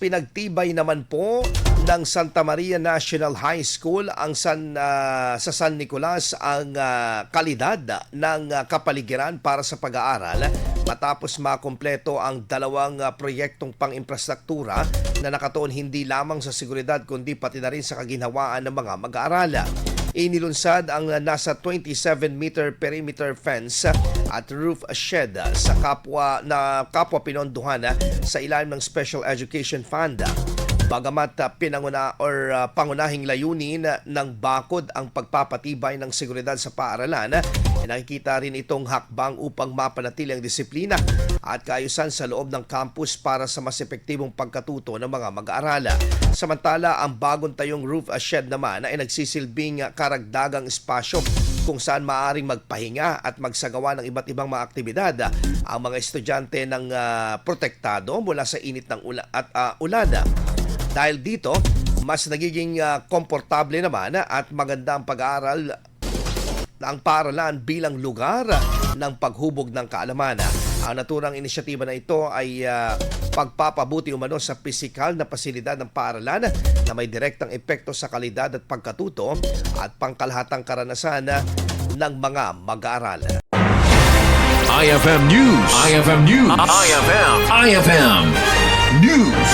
pinagtibay naman po ng Santa Maria National High School sa San Nicolas ang kalidad ng kapaligiran para sa pag-aaral matapos makumpleto ang dalawang proyektong pang-infrastruktura na nakatuon hindi lamang sa seguridad kundi pati na rin sa kaginhawaan ng mga mag-aaral. Inilunsad ang nasa 27-meter perimeter fence at roof shed sa kapwa pinondohan sa ilalim ng Special Education Fund. Bagamat pangunahing layunin ng bakod ang pagpapatibay ng seguridad sa paaralan, nakikita rin itong hakbang upang mapanatili ang disiplina at kaayusan sa loob ng campus para sa mas epektibong pagkatuto ng mga mag-aaral. Samantala, ang bagong tayong roof shed naman ay nagsisilbing karagdagang espasyo kung saan maaaring magpahinga at magsagawa ng iba't ibang mga aktibidad ang mga estudyante ng protektado mula sa init ng ulan. Dahil dito, mas nagiging komportable naman at maganda ang pag-aaral ng paaralan bilang lugar ng paghubog ng kaalaman. Ang naturang inisyatiba na ito ay pagpapabuti umano sa pisikal na pasilidad ng paaralan na may direktang epekto sa kalidad at pagkatuto at pangkalahatang karanasan ng mga mag-aaral. IFM News. IFM News. IFM News.